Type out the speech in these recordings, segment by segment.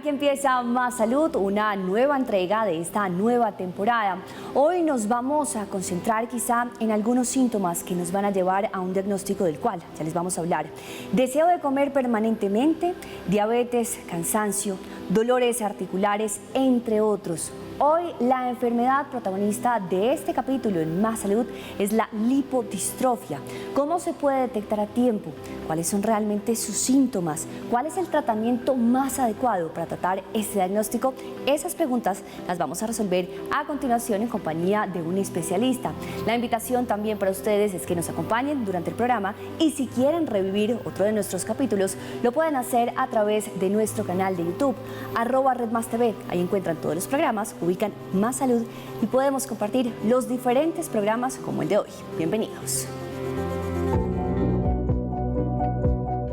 Aquí empieza Más Salud, una nueva entrega de esta nueva temporada. Hoy nos vamos a concentrar quizá en algunos síntomas que nos van a llevar a un diagnóstico del cual ya les vamos a hablar. Deseo de comer permanentemente, diabetes, cansancio, dolores articulares, entre otros. Hoy la enfermedad protagonista de este capítulo en Más Salud es la lipodistrofia. ¿Cómo se puede detectar a tiempo? ¿Cuáles son realmente sus síntomas? ¿Cuál es el tratamiento más adecuado para tratar este diagnóstico? Esas preguntas las vamos a resolver a continuación en compañía de un especialista. La invitación también para ustedes es que nos acompañen durante el programa y si quieren revivir otro de nuestros capítulos, lo pueden hacer a través de nuestro canal de YouTube, @RedMásTV. Ahí encuentran todos los programas, ubican Más Salud y podemos compartir los diferentes programas como el de hoy. Bienvenidos.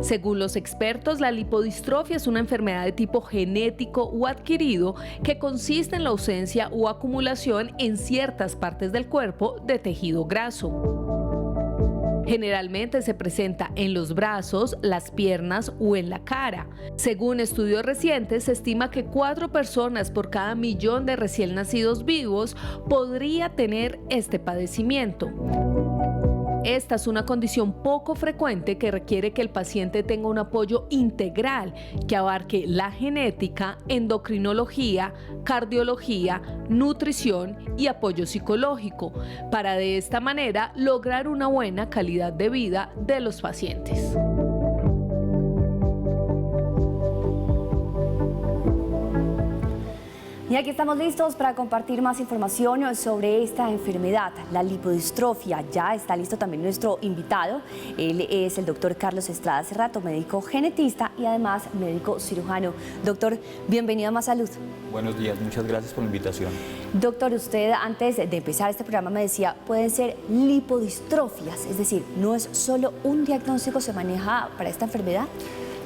Según los expertos, la lipodistrofia es una enfermedad de tipo genético o adquirido que consiste en la ausencia o acumulación en ciertas partes del cuerpo de tejido graso. Generalmente se presenta en los brazos, las piernas o en la cara. Según estudios recientes, se estima que 4 personas por cada millón de recién nacidos vivos podría tener este padecimiento. Esta es una condición poco frecuente que requiere que el paciente tenga un apoyo integral que abarque la genética, endocrinología, cardiología, nutrición y apoyo psicológico, para de esta manera lograr una buena calidad de vida de los pacientes. Y aquí estamos listos para compartir más información sobre esta enfermedad, la lipodistrofia. Ya está listo también nuestro invitado. Él es el doctor Carlos Estrada Cerrato, médico genetista y además médico cirujano. Doctor, bienvenido a Más Salud. Buenos días, muchas gracias por la invitación. Doctor, usted antes de empezar este programa me decía, pueden ser lipodistrofias, es decir, no es solo un diagnóstico se maneja para esta enfermedad.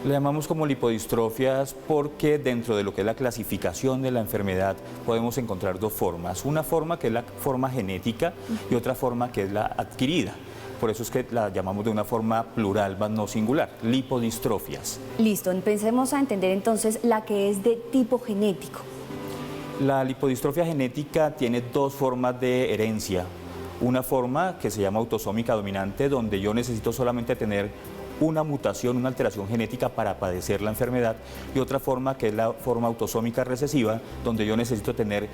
Le llamamos como lipodistrofias porque dentro de lo que es la clasificación de la enfermedad podemos encontrar 2 formas. Una forma que es la forma genética y otra forma que es la adquirida. Por eso es que la llamamos de una forma plural, más no singular, lipodistrofias. Listo, empecemos a entender entonces la que es de tipo genético. La lipodistrofia genética tiene 2 formas de herencia. Una forma que se llama autosómica dominante, donde yo necesito solamente tener una mutación, una alteración genética para padecer la enfermedad, y otra forma que es la forma autosómica recesiva, donde yo necesito tener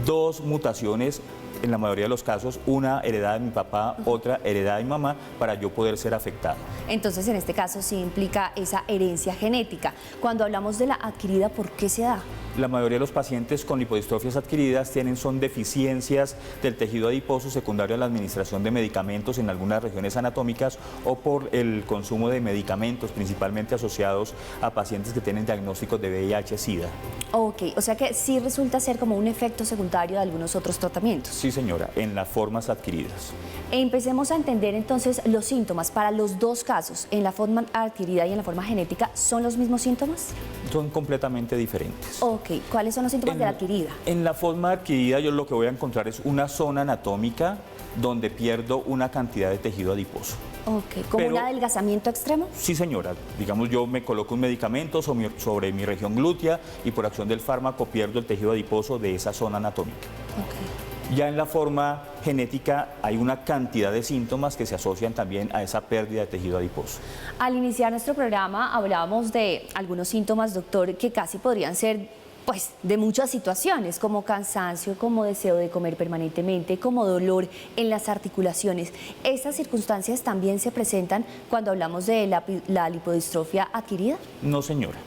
2 mutaciones, en la mayoría de los casos, una heredada de mi papá, otra heredada de mi mamá, para yo poder ser afectado. Entonces, en este caso sí implica esa herencia genética. Cuando hablamos de la adquirida, ¿por qué se da? La mayoría de los pacientes con lipodistrofias adquiridas son deficiencias del tejido adiposo secundario a la administración de medicamentos en algunas regiones anatómicas o por el consumo de medicamentos, principalmente asociados a pacientes que tienen diagnósticos de VIH-Sida. Ok, o sea que sí resulta ser como un efecto secundario de algunos otros tratamientos. Sí, señora, en las formas adquiridas. Empecemos a entender entonces los síntomas. Para los 2 casos, en la forma adquirida y en la forma genética, ¿son los mismos síntomas? Son completamente diferentes. Ok, ¿cuáles son los síntomas de la adquirida? En la forma adquirida yo lo que voy a encontrar es una zona anatómica donde pierdo una cantidad de tejido adiposo. Ok, ¿como un adelgazamiento extremo? Sí, señora. Digamos, yo me coloco un medicamento sobre mi región glútea y por acción del fármaco pierdo el tejido adiposo de esa zona anatómica. Ok. Ya en la forma genética hay una cantidad de síntomas que se asocian también a esa pérdida de tejido adiposo. Al iniciar nuestro programa hablábamos de algunos síntomas, doctor, que casi podrían ser pues de muchas situaciones, como cansancio, como deseo de comer permanentemente, como dolor en las articulaciones. ¿Estas circunstancias también se presentan cuando hablamos de la lipodistrofia adquirida? No, señora.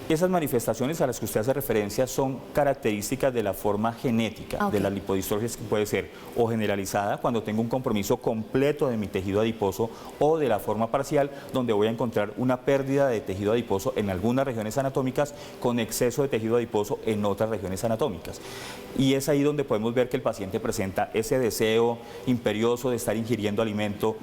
Esas manifestaciones a las que usted hace referencia son características de la forma genética de la lipodistrofia, que puede ser o generalizada, cuando tengo un compromiso completo de mi tejido adiposo, o de la forma parcial, donde voy a encontrar una pérdida de tejido adiposo en algunas regiones anatómicas con exceso de tejido adiposo en otras regiones anatómicas. Y es ahí donde podemos ver que el paciente presenta ese deseo imperioso de estar ingiriendo alimento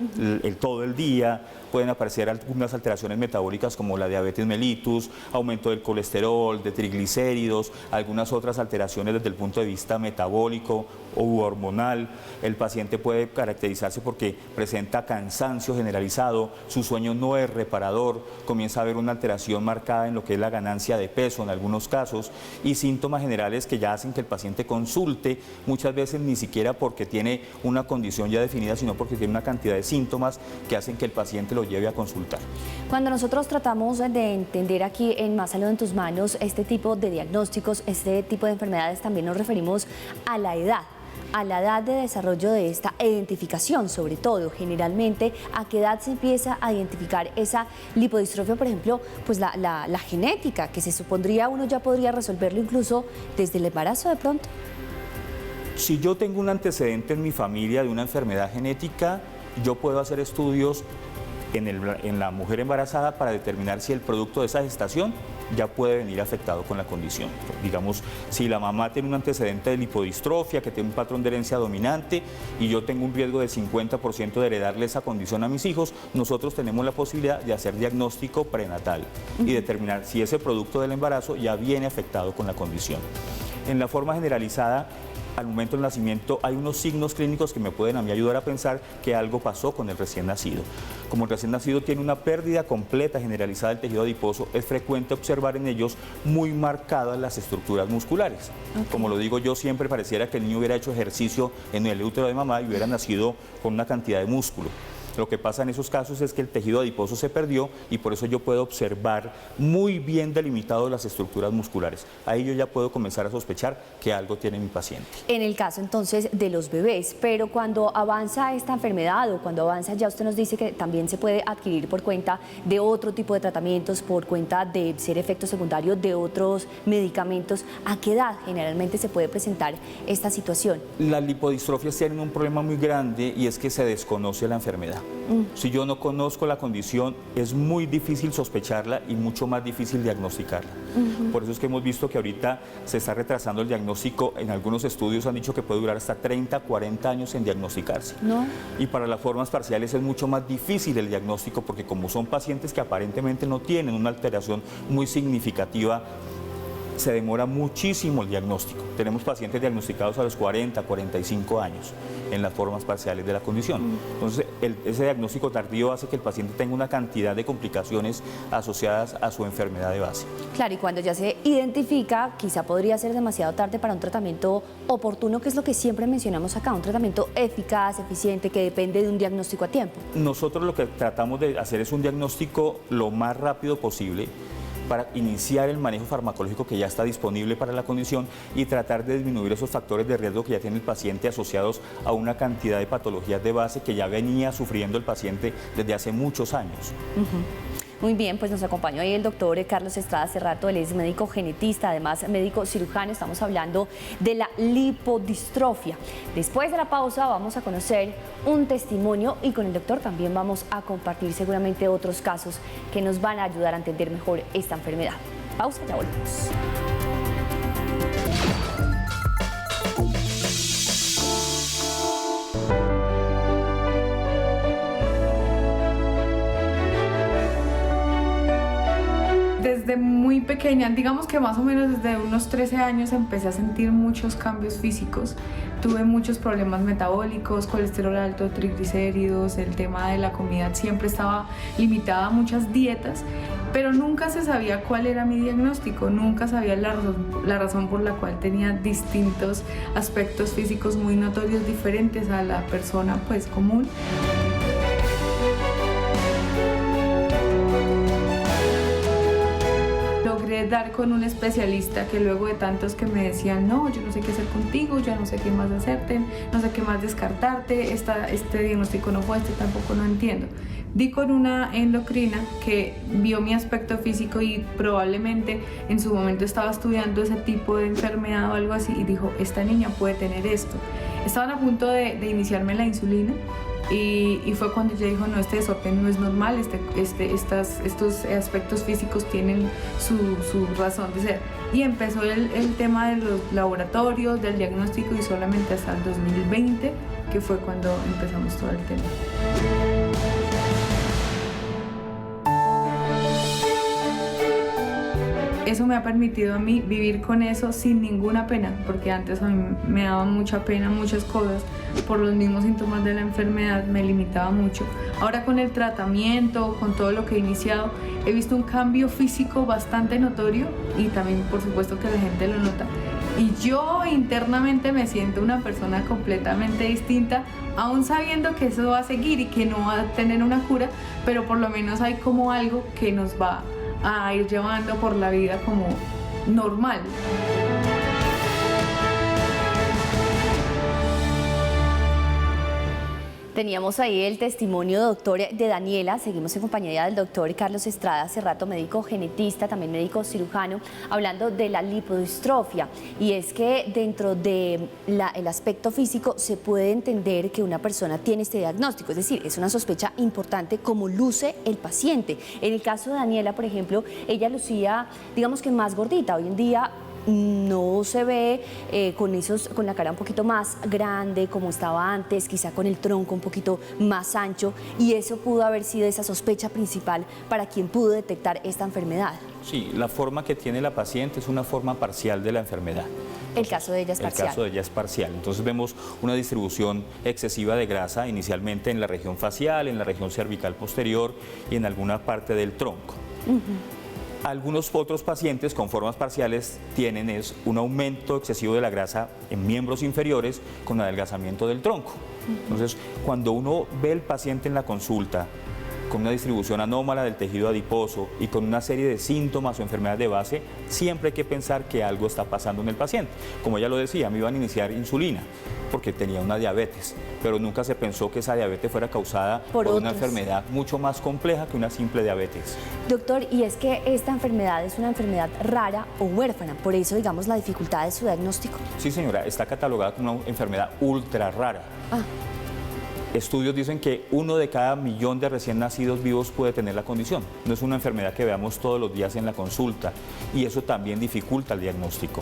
todo el día. Pueden aparecer algunas alteraciones metabólicas como la diabetes mellitus, aumento del colesterol, de triglicéridos, algunas otras alteraciones desde el punto de vista metabólico o hormonal. El paciente puede caracterizarse porque presenta cansancio generalizado, su sueño no es reparador, comienza a haber una alteración marcada en lo que es la ganancia de peso en algunos casos y síntomas generales que ya hacen que el paciente consulte, muchas veces ni siquiera porque tiene una condición ya definida, sino porque tiene una cantidad de síntomas que hacen que el paciente lo lleve a consultar. Cuando nosotros tratamos de entender aquí en Más Salud en Tus Manos este tipo de diagnósticos, este tipo de enfermedades, también nos referimos a la edad de desarrollo de esta identificación, sobre todo, generalmente, ¿a qué edad se empieza a identificar esa lipodistrofia? Por ejemplo, pues la genética, que se supondría uno ya podría resolverlo incluso desde el embarazo de pronto. Si yo tengo un antecedente en mi familia de una enfermedad genética, yo puedo hacer estudios en la mujer embarazada para determinar si el producto de esa gestación ya puede venir afectado con la condición. Digamos, si la mamá tiene un antecedente de lipodistrofia, que tiene un patrón de herencia dominante y yo tengo un riesgo de 50% de heredarle esa condición a mis hijos, nosotros tenemos la posibilidad de hacer diagnóstico prenatal y determinar si ese producto del embarazo ya viene afectado con la condición. En la forma generalizada, al momento del nacimiento hay unos signos clínicos que me pueden a mí ayudar a pensar que algo pasó con el recién nacido. Como el recién nacido tiene una pérdida completa generalizada del tejido adiposo, es frecuente observar en ellos muy marcadas las estructuras musculares. Como lo digo yo, siempre pareciera que el niño hubiera hecho ejercicio en el útero de mamá y hubiera nacido con una cantidad de músculo. Lo que pasa en esos casos es que el tejido adiposo se perdió y por eso yo puedo observar muy bien delimitado las estructuras musculares. Ahí yo ya puedo comenzar a sospechar que algo tiene mi paciente. En el caso entonces de los bebés, pero cuando avanza esta enfermedad o cuando avanza, ya usted nos dice que también se puede adquirir por cuenta de otro tipo de tratamientos, por cuenta de ser efecto secundario de otros medicamentos. ¿A qué edad generalmente se puede presentar esta situación? Las lipodistrofias tienen un problema muy grande y es que se desconoce la enfermedad. Si yo no conozco la condición, es muy difícil sospecharla y mucho más difícil diagnosticarla. Por eso es que hemos visto que ahorita se está retrasando el diagnóstico. En algunos estudios han dicho que puede durar hasta 30, 40 años en diagnosticarse. Y para las formas parciales es mucho más difícil el diagnóstico porque como son pacientes que aparentemente no tienen una alteración muy significativa, se demora muchísimo el diagnóstico. Tenemos pacientes diagnosticados a los 40, 45 años en las formas parciales de la condición. Entonces, ese diagnóstico tardío hace que el paciente tenga una cantidad de complicaciones asociadas a su enfermedad de base. Claro, y cuando ya se identifica, quizá podría ser demasiado tarde para un tratamiento oportuno, que es lo que siempre mencionamos acá, un tratamiento eficaz, eficiente, que depende de un diagnóstico a tiempo. Nosotros lo que tratamos de hacer es un diagnóstico lo más rápido posible para iniciar el manejo farmacológico que ya está disponible para la condición y tratar de disminuir esos factores de riesgo que ya tiene el paciente asociados a una cantidad de patologías de base que ya venía sufriendo el paciente desde hace muchos años. Muy bien, pues nos acompañó ahí el doctor Carlos Estrada Cerrato, él es médico genetista, además médico cirujano. Estamos hablando de la lipodistrofia. Después de la pausa vamos a conocer un testimonio y con el doctor también vamos a compartir seguramente otros casos que nos van a ayudar a entender mejor esta enfermedad. Pausa, ya volvemos. Desde muy pequeña, digamos que más o menos desde unos 13 años empecé a sentir muchos cambios físicos. Tuve muchos problemas metabólicos, colesterol alto, triglicéridos, el tema de la comida siempre estaba limitada a muchas dietas, pero nunca se sabía cuál era mi diagnóstico, nunca sabía la razón por la cual tenía distintos aspectos físicos muy notorios diferentes a la persona pues común. Logré dar con un especialista que luego de tantos que me decían no, yo no sé qué hacer contigo, yo no sé qué más hacerte, no sé qué más descartarte, este diagnóstico no fue, este tampoco, no entiendo. Di con una endocrina que vio mi aspecto físico y probablemente en su momento estaba estudiando ese tipo de enfermedad o algo así y dijo, esta niña puede tener esto. Estaban a punto de iniciarme la insulina. Y fue cuando ella dijo, no, este desorden no es normal, estos aspectos físicos tienen su razón de ser. Y empezó el tema de los laboratorios, del diagnóstico y solamente hasta el 2020, que fue cuando empezamos todo el tema. eso me ha permitido a mí vivir con eso sin ninguna pena, porque antes a mí me daban mucha pena muchas cosas, por los mismos síntomas de la enfermedad me limitaba mucho. Ahora con el tratamiento, con todo lo que he iniciado, he visto un cambio físico bastante notorio y también por supuesto que la gente lo nota. Y yo internamente me siento una persona completamente distinta, aún sabiendo que eso va a seguir y que no va a tener una cura, pero por lo menos hay como algo que nos va a ir llevando por la vida como normal. Teníamos ahí el testimonio, doctor, de Daniela. Seguimos en compañía del doctor Carlos Estrada Cerrato, médico genetista, también médico cirujano, hablando de la lipodistrofia. Y es que dentro del aspecto físico se puede entender que una persona tiene este diagnóstico, es decir, es una sospecha importante como luce el paciente. En el caso de Daniela, por ejemplo, ella lucía, digamos que más gordita. Hoy en día no se ve con la cara un poquito más grande como estaba antes, quizá con el tronco un poquito más ancho, y eso pudo haber sido esa sospecha principal para quien pudo detectar esta enfermedad. Sí, la forma que tiene la paciente es una forma parcial de la enfermedad. El caso de ella es parcial. El caso de ella es parcial. Entonces vemos una distribución excesiva de grasa inicialmente en la región facial, en la región cervical posterior y en alguna parte del tronco. Algunos otros pacientes con formas parciales tienen un aumento excesivo de la grasa en miembros inferiores con adelgazamiento del tronco. Entonces, cuando uno ve el paciente en la consulta con una distribución anómala del tejido adiposo y con una serie de síntomas o enfermedades de base, siempre hay que pensar que algo está pasando en el paciente. Como ella lo decía, me iban a iniciar insulina porque tenía una diabetes, pero nunca se pensó que esa diabetes fuera causada por una enfermedad mucho más compleja que una simple diabetes. Doctor, y es que esta enfermedad es una enfermedad rara o huérfana, por eso, digamos, la dificultad de su diagnóstico. Sí, señora, está catalogada como una enfermedad ultra rara. Estudios dicen que 1 de cada 1.000.000 de recién nacidos vivos puede tener la condición. No es una enfermedad que veamos todos los días en la consulta y eso también dificulta el diagnóstico.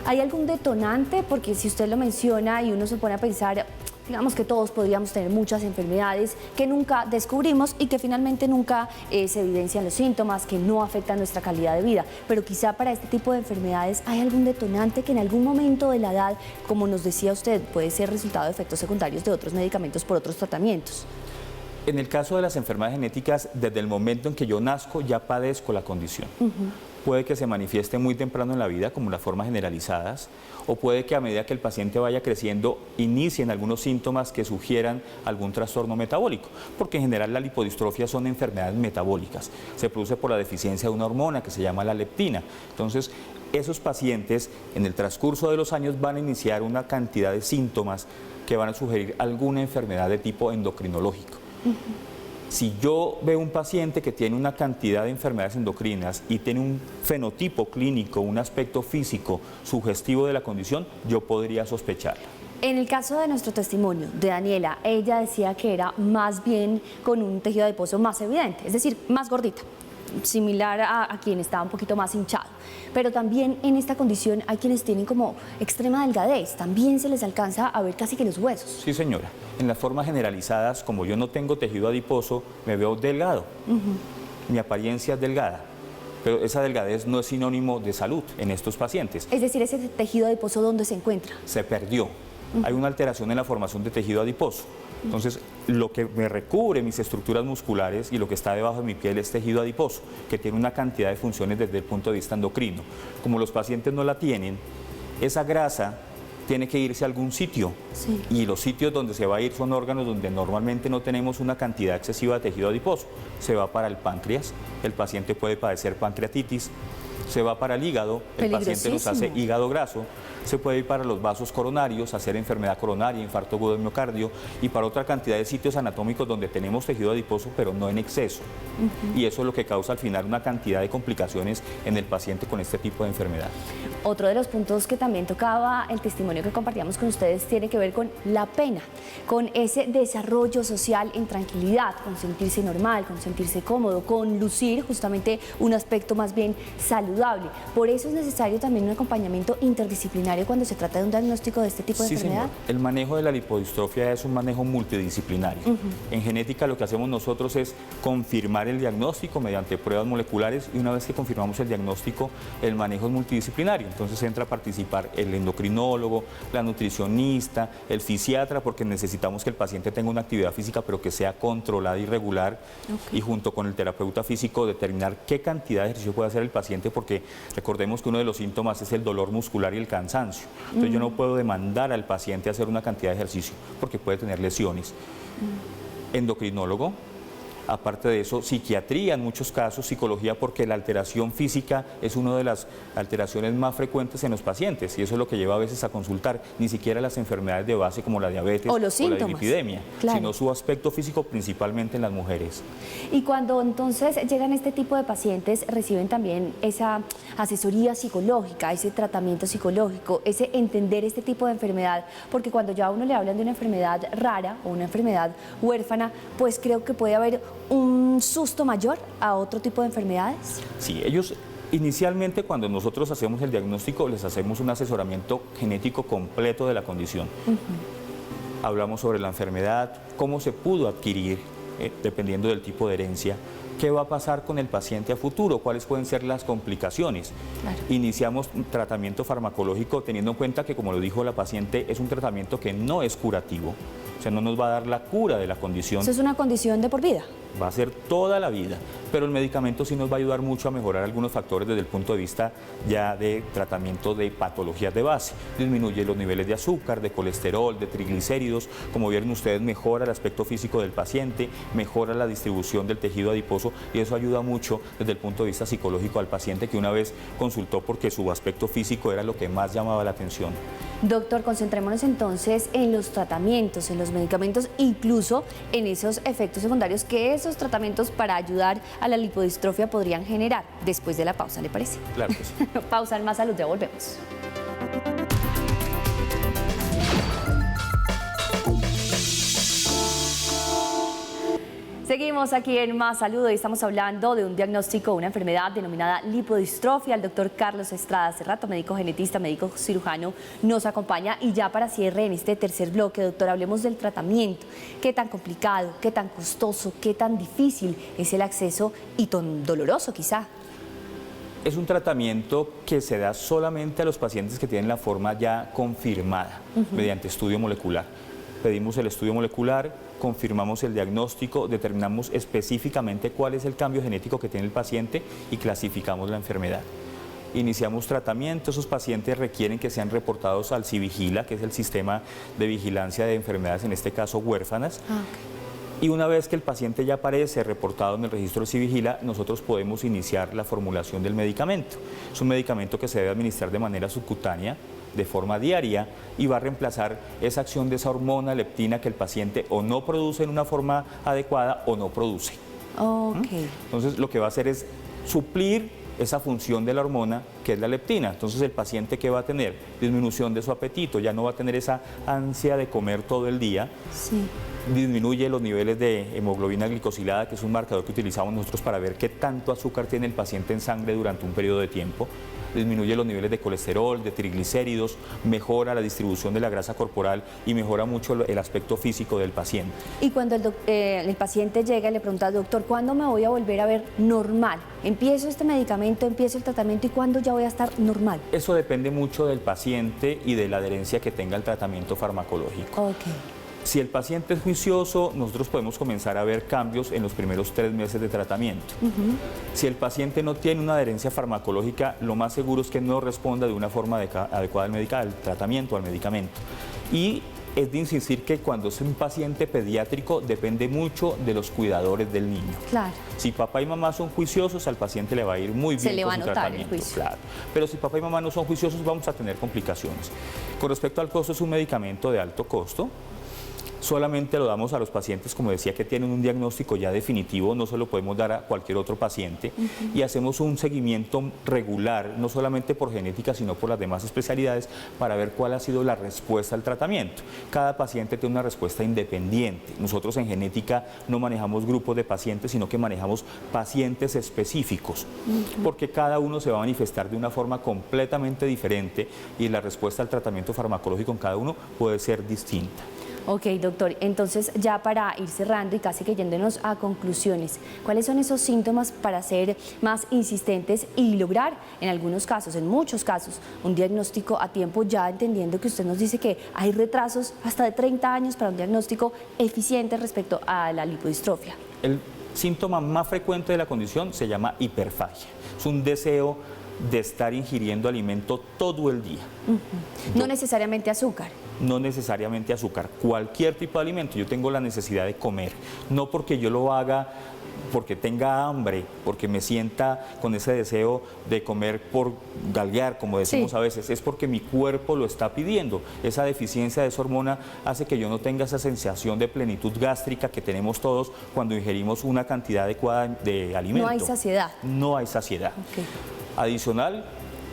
¿Hay algún detonante? Porque si usted lo menciona y uno se pone a pensar, digamos que todos podríamos tener muchas enfermedades que nunca descubrimos y que finalmente nunca se evidencian los síntomas, que no afectan nuestra calidad de vida. Pero quizá para este tipo de enfermedades hay algún detonante que en algún momento de la edad, como nos decía usted, puede ser resultado de efectos secundarios de otros medicamentos por otros tratamientos. En el caso de las enfermedades genéticas, desde el momento en que yo nazco ya padezco la condición. Puede que se manifieste muy temprano en la vida, como las formas generalizadas, o puede que a medida que el paciente vaya creciendo inicien algunos síntomas que sugieran algún trastorno metabólico, porque en general la lipodistrofia son enfermedades metabólicas. Se produce por la deficiencia de una hormona que se llama la leptina. Entonces, esos pacientes en el transcurso de los años van a iniciar una cantidad de síntomas que van a sugerir alguna enfermedad de tipo endocrinológico. Si yo veo un paciente que tiene una cantidad de enfermedades endocrinas y tiene un fenotipo clínico, un aspecto físico sugestivo de la condición, yo podría sospecharla. En el caso de nuestro testimonio de Daniela, ella decía que era más bien con un tejido adiposo más evidente, es decir, más gordita, similar a quien estaba un poquito más hinchado. Pero también en esta condición hay quienes tienen como extrema delgadez, también se les alcanza a ver casi que los huesos. Sí, señora. En las formas generalizadas, como yo no tengo tejido adiposo, me veo delgado. Mi apariencia es delgada, pero esa delgadez no es sinónimo de salud en estos pacientes. Es decir, ese tejido adiposo, ¿dónde se encuentra? Se perdió. Hay una alteración en la formación de tejido adiposo. Entonces, lo que me recubre mis estructuras musculares y lo que está debajo de mi piel es tejido adiposo, que tiene una cantidad de funciones desde el punto de vista endocrino. Como los pacientes no la tienen, esa grasa tiene que irse a algún sitio. Sí. Y los sitios donde se va a ir son órganos donde normalmente no tenemos una cantidad excesiva de tejido adiposo. Se va para el páncreas, el paciente puede padecer pancreatitis. Se va para el hígado, el paciente nos hace hígado graso. Se puede ir para los vasos coronarios, hacer enfermedad coronaria, infarto agudo de miocardio y para otra cantidad de sitios anatómicos donde tenemos tejido adiposo, pero no en exceso. Y eso es lo que causa al final una cantidad de complicaciones en el paciente con este tipo de enfermedad. Otro de los puntos que también tocaba el testimonio que compartíamos con ustedes tiene que ver con la pena, con ese desarrollo social en tranquilidad, con sentirse normal, con sentirse cómodo, con lucir justamente un aspecto más bien saludable. Por eso es necesario también un acompañamiento interdisciplinario cuando se trata de un diagnóstico de este tipo de enfermedad. Señor. El manejo de la lipodistrofia es un manejo multidisciplinario. En genética lo que hacemos nosotros es confirmar el diagnóstico mediante pruebas moleculares, y una vez que confirmamos el diagnóstico, el manejo es multidisciplinario. Entonces entra a participar el endocrinólogo, la nutricionista, el fisiatra, porque necesitamos que el paciente tenga una actividad física pero que sea controlada y regular, y junto con el terapeuta físico determinar qué cantidad de ejercicio puede hacer el paciente, porque recordemos que uno de los síntomas es el dolor muscular y el cansancio. Entonces yo no puedo demandar al paciente hacer una cantidad de ejercicio porque puede tener lesiones. Endocrinólogo. Aparte de eso, psiquiatría en muchos casos, psicología, porque la alteración física es una de las alteraciones más frecuentes en los pacientes, y eso es lo que lleva a veces a consultar, ni siquiera las enfermedades de base como la diabetes o la dislipidemia, claro, sino su aspecto físico, principalmente en las mujeres. Y cuando entonces llegan este tipo de pacientes, reciben también esa asesoría psicológica, ese tratamiento psicológico, ese entender este tipo de enfermedad, porque cuando ya a uno le hablan de una enfermedad rara o una enfermedad huérfana, pues creo que puede haber un susto mayor a otro tipo de enfermedades. Sí, ellos inicialmente, cuando nosotros hacemos el diagnóstico, les hacemos un asesoramiento genético completo de la condición. Hablamos sobre la enfermedad, cómo se pudo adquirir, dependiendo del tipo de herencia, qué va a pasar con el paciente a futuro, cuáles pueden ser las complicaciones. Claro. Iniciamos un tratamiento farmacológico teniendo en cuenta que, como lo dijo la paciente, es un tratamiento que no es curativo, o sea, no nos va a dar la cura de la condición. ¿Eso es una condición de por vida? Va a ser toda la vida, pero el medicamento sí nos va a ayudar mucho a mejorar algunos factores desde el punto de vista ya de tratamiento de patologías de base. Disminuye los niveles de azúcar, de colesterol, de triglicéridos. Como vieron ustedes, mejora el aspecto físico del paciente, mejora la distribución del tejido adiposo, y eso ayuda mucho desde el punto de vista psicológico al paciente, que una vez consultó porque su aspecto físico era lo que más llamaba la atención. Doctor, concentrémonos entonces en los tratamientos, en los medicamentos, incluso en esos efectos secundarios que esos tratamientos para ayudar a la lipodistrofia podrían generar. Después de la pausa, ¿le parece? Claro que sí. Pausa en Más Salud, ya volvemos. Seguimos aquí en Más Salud y estamos hablando de un diagnóstico, una enfermedad denominada lipodistrofia. El doctor Carlos Estrada Cerrato, médico genetista, médico cirujano, nos acompaña. Y ya para cierre en este tercer bloque, doctor, hablemos del tratamiento. ¿Qué tan complicado, qué tan costoso, qué tan difícil es el acceso y tan doloroso quizá? Es un tratamiento que se da solamente a los pacientes que tienen la forma ya confirmada mediante estudio molecular. Pedimos el estudio molecular, confirmamos el diagnóstico, determinamos específicamente cuál es el cambio genético que tiene el paciente y clasificamos la enfermedad. Iniciamos tratamiento. Esos pacientes requieren que sean reportados al CIVIGILA, que es el sistema de vigilancia de enfermedades, en este caso huérfanas. Y una vez que el paciente ya aparece reportado en el registro de CIVIGILA, nosotros podemos iniciar la formulación del medicamento. Es un medicamento que se debe administrar de manera subcutánea, de forma diaria, y va a reemplazar esa acción de esa hormona leptina que el paciente o no produce en una forma adecuada o no produce. Entonces lo que va a hacer es suplir esa función de la hormona que es la leptina. Entonces el paciente, ¿qué va a tener? Disminución de su apetito, ya no va a tener esa ansia de comer todo el día. Sí. Disminuye los niveles de hemoglobina glicosilada, que es un marcador que utilizamos nosotros para ver qué tanto azúcar tiene el paciente en sangre durante un periodo de tiempo. Disminuye los niveles de colesterol, de triglicéridos, mejora la distribución de la grasa corporal y mejora mucho el aspecto físico del paciente. Y cuando el paciente llega y le pregunta al doctor, ¿cuándo me voy a volver a ver normal? Empiezo este medicamento, empiezo el tratamiento, ¿y cuándo ya voy a estar normal? Eso depende mucho del paciente y de la adherencia que tenga el tratamiento farmacológico. Si el paciente es juicioso, nosotros podemos comenzar a ver cambios en los primeros 3 meses de tratamiento. Si el paciente no tiene una adherencia farmacológica, lo más seguro es que no responda de una forma adecuada al tratamiento, al medicamento. Y es de insistir que cuando es un paciente pediátrico depende mucho de los cuidadores del niño. Claro. Si papá y mamá son juiciosos, al paciente le va a ir muy bien. Se le va a con su notar tratamiento, el juicio. claro. Pero si papá y mamá no son juiciosos, vamos a tener complicaciones. Con respecto al costo, es un medicamento de alto costo. solamente lo damos a los pacientes, como decía, que tienen un diagnóstico ya definitivo, no se lo podemos dar a cualquier otro paciente, y hacemos un seguimiento regular, no solamente por genética, sino por las demás especialidades, para ver cuál ha sido la respuesta al tratamiento. Cada paciente tiene una respuesta independiente. Nosotros en genética no manejamos grupos de pacientes, sino que manejamos pacientes específicos, porque cada uno se va a manifestar de una forma completamente diferente y la respuesta al tratamiento farmacológico en cada uno puede ser distinta. Ok, doctor, entonces ya para ir cerrando y casi que yéndonos a conclusiones, ¿cuáles son esos síntomas para ser más insistentes y lograr en algunos casos, en muchos casos, un diagnóstico a tiempo, ya entendiendo que usted nos dice que hay retrasos hasta de 30 años para un diagnóstico eficiente respecto a la lipodistrofia? El síntoma más frecuente de la condición se llama hiperfagia. Es un deseo de estar ingiriendo alimento todo el día. No necesariamente azúcar. No necesariamente azúcar, cualquier tipo de alimento. Yo tengo la necesidad de comer, no porque yo lo haga porque tenga hambre, porque me sienta con ese deseo de comer por galguear, como decimos a veces, es porque mi cuerpo lo está pidiendo. Esa deficiencia de esa hormona hace que yo no tenga esa sensación de plenitud gástrica que tenemos todos cuando ingerimos una cantidad adecuada de alimento. No hay saciedad. No hay saciedad. Okay. Adicional,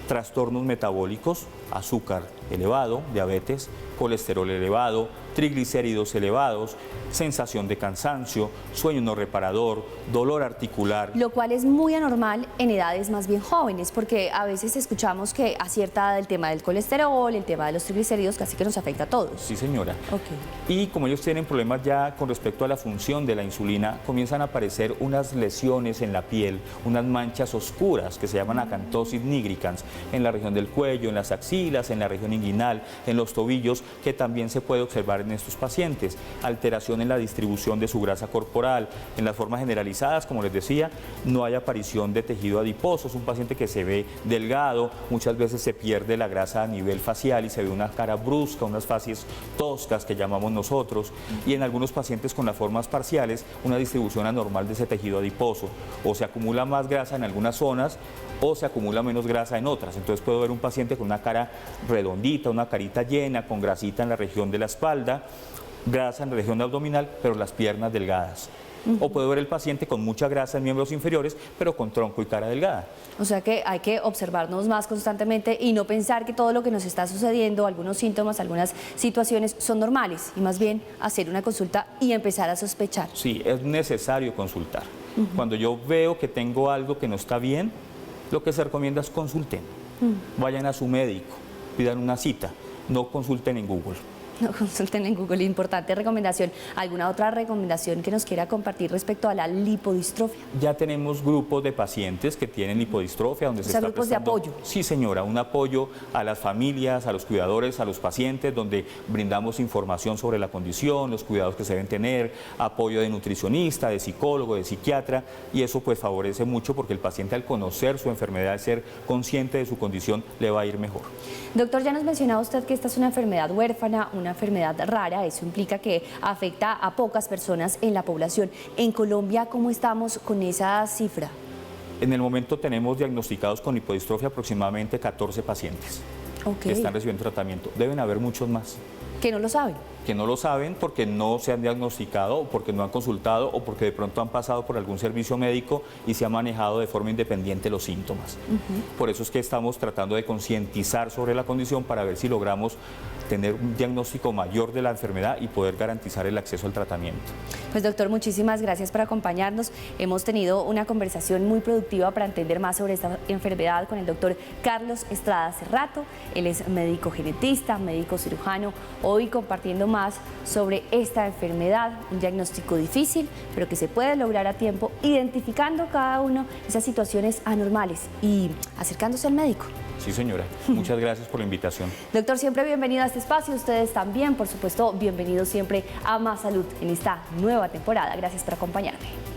trastornos metabólicos, azúcar elevado, diabetes, colesterol elevado, triglicéridos elevados, sensación de cansancio, sueño no reparador, dolor articular. Lo cual es muy anormal en edades más bien jóvenes, porque a veces escuchamos que a cierta edad el tema del colesterol, el tema de los triglicéridos casi que nos afecta a todos. Sí, señora. Okay. Y como ellos tienen problemas ya con respecto a la función de la insulina, comienzan a aparecer unas lesiones en la piel, unas manchas oscuras que se llaman acantosis nigricans, en la región del cuello, en las axilas, en la región inguinal, en los tobillos, que también se puede observar en estos pacientes. Alteración en la distribución de su grasa corporal. En las formas generalizadas, como les decía, no hay aparición de tejido adiposo. Es un paciente que se ve delgado, muchas veces se pierde la grasa a nivel facial y se ve una cara brusca, unas facies toscas que llamamos nosotros, y en algunos pacientes con las formas parciales, una distribución anormal de ese tejido adiposo. O se acumula más grasa en algunas zonas o se acumula menos grasa en otras. Entonces puedo ver un paciente con una cara redondita, una carita llena, con grasita en la región de la espalda, grasa en la región abdominal, pero las piernas delgadas. O puedo ver el paciente con mucha grasa en miembros inferiores, pero con tronco y cara delgada. O sea que hay que observarnos más constantemente y no pensar que todo lo que nos está sucediendo, algunos síntomas, algunas situaciones son normales, y más bien hacer una consulta y empezar a sospechar. Sí, es necesario consultar. Cuando yo veo que tengo algo que no está bien, lo que se recomienda es consulten. Vayan a su médico, pidan una cita, no consulten en Google. No consulten en Google, importante recomendación. ¿Alguna otra recomendación que nos quiera compartir respecto a la lipodistrofia? Ya tenemos grupos de pacientes que tienen lipodistrofia donde se está grupos de apoyo. Sí, señora, un apoyo a las familias, a los cuidadores, a los pacientes, donde brindamos información sobre la condición, los cuidados que se deben tener, apoyo de nutricionista, de psicólogo, de psiquiatra, y eso pues favorece mucho porque el paciente, al conocer su enfermedad, ser consciente de su condición, le va a ir mejor. Doctor, ya nos mencionaba usted que esta es una enfermedad huérfana, una enfermedad rara. Eso implica que afecta a pocas personas en la población. En Colombia, ¿cómo estamos con esa cifra? En el momento tenemos diagnosticados con lipodistrofia aproximadamente 14 pacientes que están recibiendo tratamiento. Deben haber muchos más. ¿Que no lo saben? Que no lo saben porque no se han diagnosticado, o porque no han consultado, o porque de pronto han pasado por algún servicio médico y se ha manejado de forma independiente los síntomas. Por eso es que estamos tratando de concientizar sobre la condición para ver si logramos tener un diagnóstico mayor de la enfermedad y poder garantizar el acceso al tratamiento. Pues doctor, muchísimas gracias por acompañarnos. Hemos tenido una conversación muy productiva para entender más sobre esta enfermedad con el doctor Carlos Estrada Cerrato. Él es médico genetista, médico cirujano, hoy compartiendo más sobre esta enfermedad, un diagnóstico difícil, pero que se puede lograr a tiempo, identificando cada uno de esas situaciones anormales y acercándose al médico. Sí, señora. Muchas gracias por la invitación. Doctor, siempre bienvenido a este espacio. Ustedes también, por supuesto, bienvenidos siempre a Más Salud en esta nueva temporada. Gracias por acompañarme.